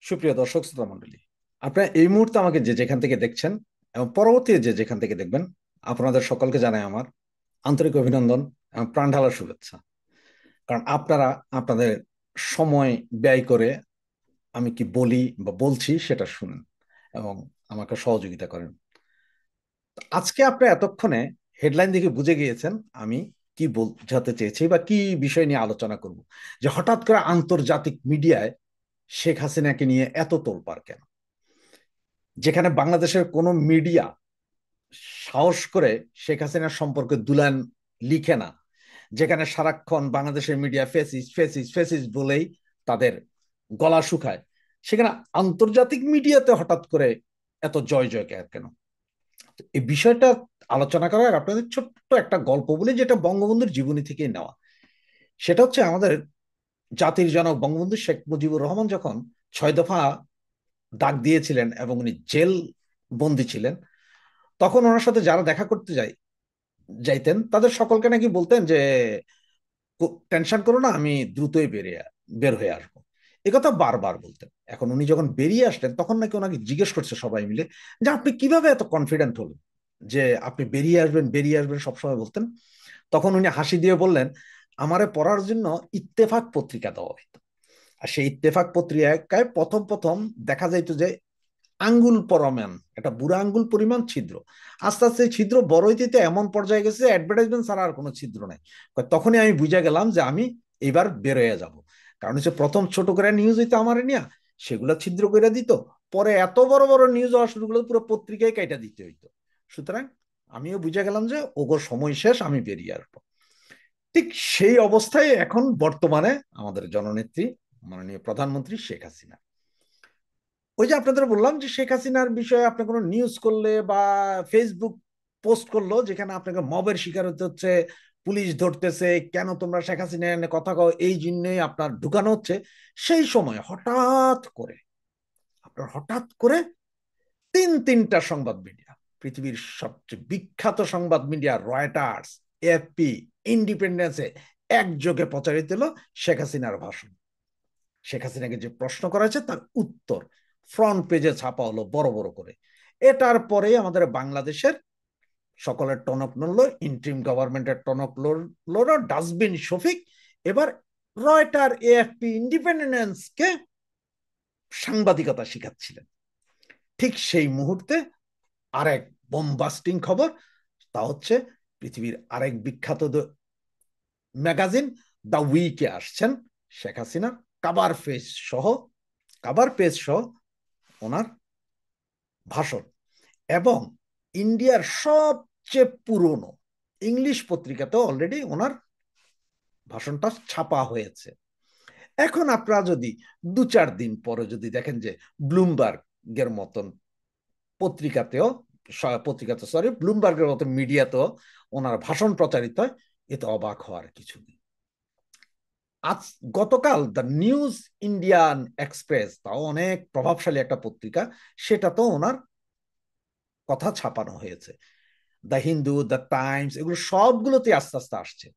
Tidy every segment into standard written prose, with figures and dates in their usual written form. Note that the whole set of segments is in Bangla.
সুপ্রিয় দর্শক শ্রোতা মণ্ডলী, আপনারা এই মুহূর্তে আমাকে যে যেখান থেকে দেখছেন এবং পরবর্তীতে যে যেখান থেকে দেখবেন, আপনাদের সকলকে জানাই আমার আন্তরিক অভিনন্দন এবং প্রাণ ঢালার শুভেচ্ছা। কারণ আপনারা আপনাদের সময় ব্যয় করে আমি কি বলি বা বলছি সেটা শুনেন এবং আমাকে সহযোগিতা করেন। আজকে আপনি এতক্ষণে হেডলাইন দেখে বুঝে গিয়েছেন আমি কি বোঝাতে চেয়েছি বা কি বিষয় নিয়ে আলোচনা করব। যে হঠাৎ করে আন্তর্জাতিক মিডিয়ায় শেখ হাসিনাকে নিয়ে এত তোলপাড় কেন, যেখানে বাংলাদেশের কোনো মিডিয়া সাহস করে শেখ হাসিনার সম্পর্কে দুলান লিখে না, যেখানে সারাক্ষণ বাংলাদেশের মিডিয়া ফেসিস ফেসিস ফেসিস বলেই তাদের গলা শুকায়, সেখানে আন্তর্জাতিক মিডিয়াতে হঠাৎ করে এত জয় জয়কার কেন? এই বিষয়টা আলোচনা করার আপনাদের ছোট্ট একটা গল্প বলি, যেটা বঙ্গবন্ধুর জীবনী থেকেই নেওয়া। সেটা হচ্ছে আমাদের জাতির জনক বঙ্গবন্ধু শেখ মুজিবুর রহমান যখন 6 দফা ডাক দিয়েছিলেন এবং উনি জেল বন্দী ছিলেন, তখন ওনার সাথে যারা দেখা করতে যাইতেন তাদের সকলকে নাকি বলতেন যে টেনশন করো না, আমি দ্রুতই বের হয়ে আসবো। কথা বারবার বলতেন। এখন উনি যখন বেরিয়ে আসলেন তখন নাকি ওনাকে জিজ্ঞেস করছে সবাই মিলে যে আপনি কিভাবে এত কনফিডেন্ট হলেন যে আপনি বেরিয়ে আসবেন সবসময় বলতেন। তখন উনি হাসি দিয়ে বললেন, আমারে পড়ার জন্য ইত্তেফাক পত্রিকা দেওয়া হতো। আর সেই ইত্তেফাক পত্রিকায় প্রথম প্রথম দেখা যাইতো যে আঙ্গুল পরিমাণ, একটা বুড়া আঙ্গুল পরিমাণ ছিদ্র। আস্তে আস্তে ছিদ্র বড় হইতে এমন পর্যায়ে গেছে অ্যাডভার্টাইজমেন্ট ছাড়া আর কোনো ছিদ্র নাই। তখনই আমি বুঝে গেলাম যে আমি এবার বের হয়ে যাব। কারণ হচ্ছে প্রথম ছোট করে নিউজ হইতো আমার নিয়ে, সেগুলো ছিদ্র করে দিত। পরে এত বড় বড় নিউজ হওয়া শুরু করলো, পুরো পত্রিকায় কাইটা দিতে হইতো। সুতরাং আমিও বুঝে গেলাম যে ওগো সময় শেষ, আমি বেরিয়ে আসবো। ঠিক সেই অবস্থায় এখন বর্তমানে আমাদের জননেত্রী মাননীয় প্রধানমন্ত্রী শেখ হাসিনা। ওই যে আপনাদের বললাম যে শেখ হাসিনার বিষয়ে আপনি কোনো নিউজ করলে বা ফেসবুক পোস্ট করলো যেখানে আপনাকে মবের শিকার হতে হচ্ছে, পুলিশ ধরতেছে, কেন তোমরা শেখ হাসিনা এনে কথা কও, এই জন্যই আপনার ঢুকানো হচ্ছে। সেই সময় হঠাৎ করে তিনটা সংবাদ মিডিয়া, পৃথিবীর সবচেয়ে বিখ্যাত সংবাদ মিডিয়া রয়টার্স, এএফপি, ইন্ডিপেন্ডেন্সে একযোগে প্রচারিত হলো শেখ হাসিনার ভাষণ। শেখ হাসিনাকে যে প্রশ্ন করা হয়েছে তার উত্তর ফ্রন্ট পেজে ছাপা হলো বড় বড় করে। এটার পরে আমাদের বাংলাদেশের সকলের টনক নড়ল, ইন্ট্রিম গভর্নমেন্টের টনক লড়ল, ডাস্টবিন শফিক এবার রয়টার, এএফপি, ইন্ডিপেন্ডেন্সকে সাংবাদিকতা শিখাচ্ছিলেন। ঠিক সেই মুহূর্তে আরেক বোমবাস্টিং খবর, তা হচ্ছে পৃথিবীর আরেক বিখ্যাত ম্যাগাজিন দ্য উইকে আসছেন শেখ হাসিনা কাভার পেজ সহ, কাভার পেজ সহ ওনার ভাষণ। এবং ইন্ডিয়ার সবচেয়ে পুরনো ইংলিশ পত্রিকাতেও অলরেডি ওনার ভাষণটা ছাপা হয়েছে। এখন আপনারা যদি 2-4 দিন পরে যদি দেখেন যে ব্লুমবার্গের মতন পত্রিকাতেও ব্লুমবার্গের মতন মিডিয়াতেও ওনার ভাষণ প্রচারিত হয়, এতে অবাক হওয়ার কিছু নেই। আজ গতকাল দ্য নিউজ ইন্ডিয়ান এক্সপ্রেস, তাও অনেক প্রভাবশালী একটা পত্রিকা, সেটা তো ওনার কথা ছাপানো হয়েছে। দ্য হিন্দু, দ্য টাইমস, এগুলো সবগুলোতে আস্তে আস্তে আসছে।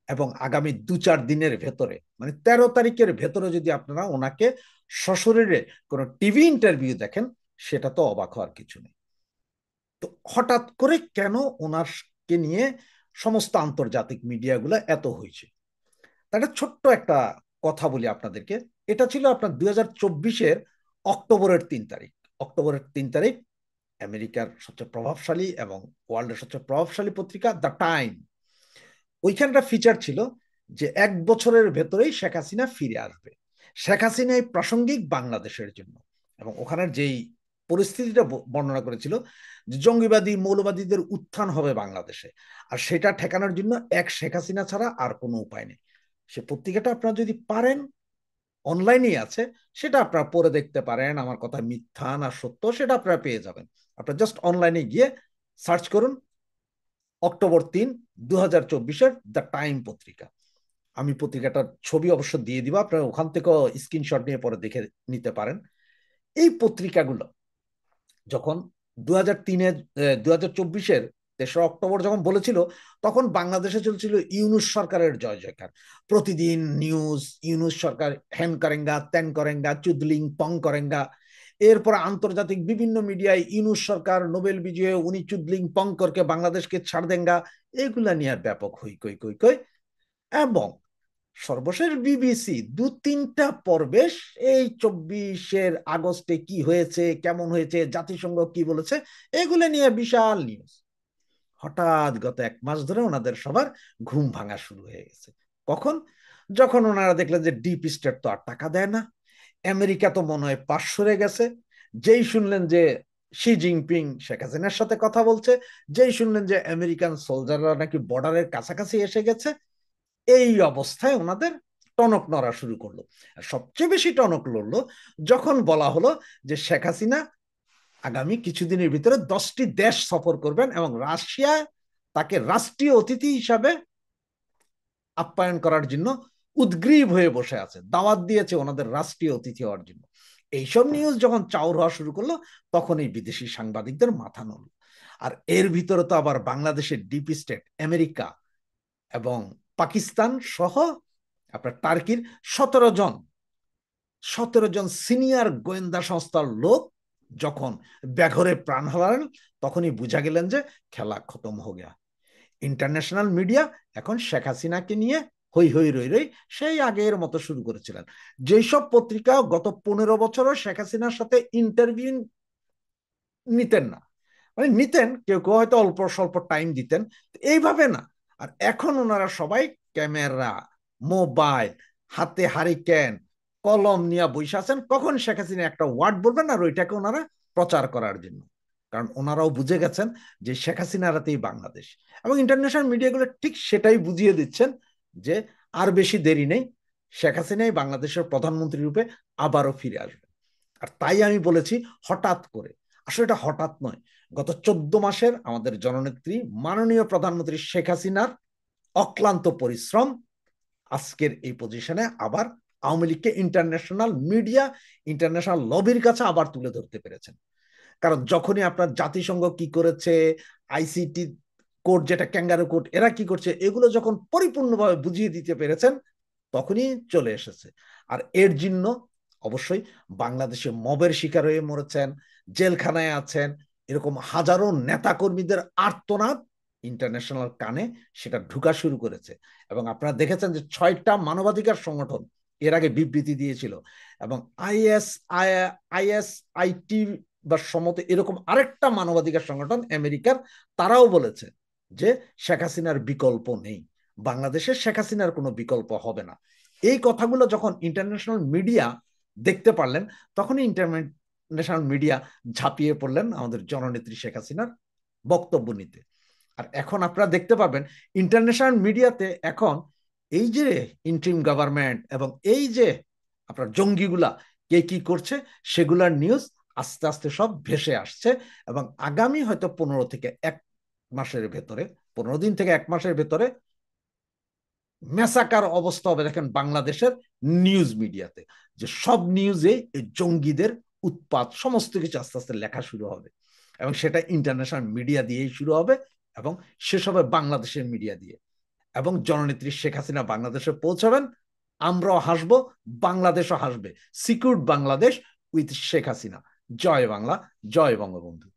এবং আগামী 2-4 দিনের ভেতরে, মানে 13 তারিখের ভেতরে যদি আপনারা ওনাকে সশরীরে কোনো টিভি ইন্টারভিউ দেখেন, সেটা তো অবাক হওয়ার কিছু নেই। তো হঠাৎ করে কেন ওনারকে নিয়ে সমস্ত আন্তর্জাতিক মিডিয়াগুলো এত হয়েছে? একটা ছোট্ট একটা কথা বলি আপনাদেরকে। এটা ছিল আপনার 2024-এর অক্টোবরের 3 তারিখ। অক্টোবরের 3 তারিখ আমেরিকার সবচেয়ে প্রভাবশালী এবং ওয়ার্ল্ডের সবচেয়ে প্রভাবশালী পত্রিকা দ্য টাইম, ওইখানটা ফিচার ছিল যে 1 বছরের ভেতরেই শেখ হাসিনা ফিরে আসবে। শেখ হাসিনা এই প্রাসঙ্গিক বাংলাদেশের জন্য, এবং ওখানের যেই পরিস্থিতিটা বর্ণনা করেছিল যে জঙ্গিবাদী মৌলবাদীদের উত্থান হবে বাংলাদেশে, আর সেটা ঠেকানোর জন্য এক শেখ হাসিনা ছাড়া আর কোনো উপায় নেই। সে পত্রিকাটা আপনারা যদি পারেন, অনলাইনেই আছে, সেটা আপনারা পড়ে দেখতে পারেন। আমার কথা মিথ্যা না সত্য সেটা আপনারা পেয়ে যাবেন। আপনারা জাস্ট অনলাইনে গিয়ে সার্চ করুন অক্টোবর 3, 2024-এর দ্য টাইম পত্রিকা। আমি পত্রিকাটার ছবি অবশ্য দিয়ে দিব, আপনারা ওখান থেকেও স্ক্রিনশট নিয়ে পরে দেখে নিতে পারেন। এই পত্রিকাগুলো যখন 2003-এ 2024-এর 3রা অক্টোবর যখন বলেছিল, তখন বাংলাদেশে চলছিল ইউনূস সরকারের জয় জয়কার। প্রতিদিন নিউজ, ইউনূস সরকার হ্যান করেঙ্গা, ত্যান করেঙ্গা, চুদলিং পং করেঙ্গা। এরপর আন্তর্জাতিক বিভিন্ন মিডিয়ায় ইউনূস সরকার নোবেল বিজয়ে উনি চুদলিং পং করকে বাংলাদেশকে ছাড় দেঙ্গা, এগুলা নিয়ে ব্যাপক হই কই কই কই। এবং সর্বশেষ বিবিসি 2-3টা পর্বে এই 24 আগস্টে কি হয়েছে, কেমন হয়েছে, জাতিসংঘ কি বলেছে, এগুলো নিয়ে বিশাল নিউজ। হঠাৎ গত 1 মাস ধরে ওনাদের সবার ঘুম ভাঙা শুরু হয়ে গেছে। কখন? যখন ওনারা দেখলেন যে ডিপ স্টেট তো আর টাকা দেয় না, আমেরিকা তো মনে হয় পাশ সরে গেছে, যেই শুনলেন যে শি জিনপিং শেখ হাসিনার সাথে কথা বলছে, যেই শুনলেন যে আমেরিকান সোলজাররা নাকি বর্ডারের কাছাকাছি এসে গেছে, এই অবস্থায় ওনাদের টনক নড়া শুরু করলো। আর সবচেয়ে বেশি টনক লড়লো যখন বলা হলো যে শেখ হাসিনা আগামী কিছুদিনের ভিতরে 10টি দেশ সফর করবেন এবং রাশিয়া তাকে রাষ্ট্রীয় অতিথি হিসাবে আপ্যায়ন করার জন্য উদ্গ্রীব হয়ে বসে আছে, দাওয়াত দিয়েছে ওনাদের রাষ্ট্রীয় অতিথি হওয়ার জন্য। এইসব নিউজ যখন চাউর হওয়া শুরু করলো, তখন এই বিদেশি সাংবাদিকদের মাথা নড়ল। আর এর ভিতরে তো আবার বাংলাদেশের ডিপ স্টেট, আমেরিকা এবং পাকিস্তান সহ আপনার টার্কির 17 জন সিনিয়র গোয়েন্দা সংস্থার লোক যখন ব্যাঘরে প্রাণ হারালেন, তখনই বুঝা গেলেন যে খেলা খতম হয়ে গেল। ইন্টারন্যাশনাল মিডিয়া এখন শেখ হাসিনাকে নিয়ে হই হই রই রই সেই আগের মতো শুরু করেছিলেন। যেসব পত্রিকা গত 15 বছরও শেখ হাসিনার সাথে ইন্টারভিউ নিতেন না, মানে নিতেন, কেউ কেউ হয়তো অল্প স্বল্প টাইম দিতেন, এইভাবে না। আর এখন ওনারা সবাই ক্যামেরা, মোবাইল, হাতে হারিকেন, কলম নিয়ে বসে আছেন, কখন শেখ হাসিনা একটা ওয়ার্ড বলবেন আর ওইটাকে ওনারা প্রচার করার জন্য। কারণ ওনারাও বুঝে গেছেন যে শেখ হাসিনার হাতেই বাংলাদেশ, এবং ইন্টারন্যাশনাল মিডিয়াগুলো ঠিক সেটাই বুঝিয়ে দিচ্ছেন যে আর বেশি দেরি নেই, শেখ হাসিনাই বাংলাদেশের প্রধানমন্ত্রী রূপে আবারও ফিরে আসবে। আর তাই আমি বলেছি হঠাৎ করে, আসলে এটা হঠাৎ নয়, গত 14 মাসের আমাদের জননেত্রী মাননীয় প্রধানমন্ত্রী শেখ হাসিনার অক্লান্ত পরিশ্রম আজকের এই পজিশনে আবার আওয়ামী লীগকে ইন্টারন্যাশনাল মিডিয়া, ইন্টারন্যাশনাল লবির কাছে আবার তুলে ধরতে পেরেছেন। কারণ যখনই আপনার জাতিসংঘ কি করেছে, আইসিটি কোড যেটা ক্যাঙ্গারু কোড এরা কি করছে, এগুলো যখন পরিপূর্ণভাবে বুঝিয়ে দিতে পেরেছেন, তখনই চলে এসেছে। আর এর জন্য অবশ্যই বাংলাদেশে মবের শিকার হয়ে মরেছেন, জেলখানায় আছেন, এরকম হাজারো নেতাকর্মীদের আর্তনাদ ইন্টারন্যাশনাল কানে সেটা ঢুকা শুরু করেছে। এবং আপনারা দেখেছেন যে 6টা মানবাধিকার সংগঠন এর আগে বিবৃতি দিয়েছিল, এবং আইএসআইটি বা সম্মত এরকম আরেকটা মানবাধিকার সংগঠন আমেরিকার, তারাও বলেছে যে শেখ হাসিনার বিকল্প নেই, বাংলাদেশে শেখ হাসিনার কোনো বিকল্প হবে না। এই কথাগুলো যখন ইন্টারন্যাশনাল মিডিয়া দেখতে পারলেন, তখনই ইন্টারন্যাশনাল মিডিয়া ঝাঁপিয়ে পড়লেন আমাদের জননেত্রী শেখ হাসিনার বক্তব্য নিতে। আর এখন আপনারা দেখতে পাবেন ইন্টারন্যাশনাল মিডিয়াতে এখন এই যে ইন্টারিম গভর্নমেন্ট এবং এই যে আপনার জঙ্গিগুলা কে কি করছে, সেগুলার নিউজ আস্তে আস্তে সব ভেসে আসছে। এবং আগামী হয়তো 15 দিন থেকে 1 মাসের ভেতরে মেসাকার অবস্থা হবে দেখেন বাংলাদেশের নিউজ মিডিয়াতে, যে সব নিউজে এই জঙ্গিদের উৎপাত সমস্ত কিছু আস্তে আস্তে লেখা শুরু হবে, এবং সেটা ইন্টারন্যাশনাল মিডিয়া দিয়েই শুরু হবে, এবং শেষ হবে বাংলাদেশের মিডিয়া দিয়ে। এবং জননেত্রী শেখ হাসিনা বাংলাদেশে পৌঁছাবেন, আমরাও হাসবো, বাংলাদেশও হাসবে। Secured Bangladesh with Sheikh Hasina. জয় বাংলা, জয় বঙ্গবন্ধু।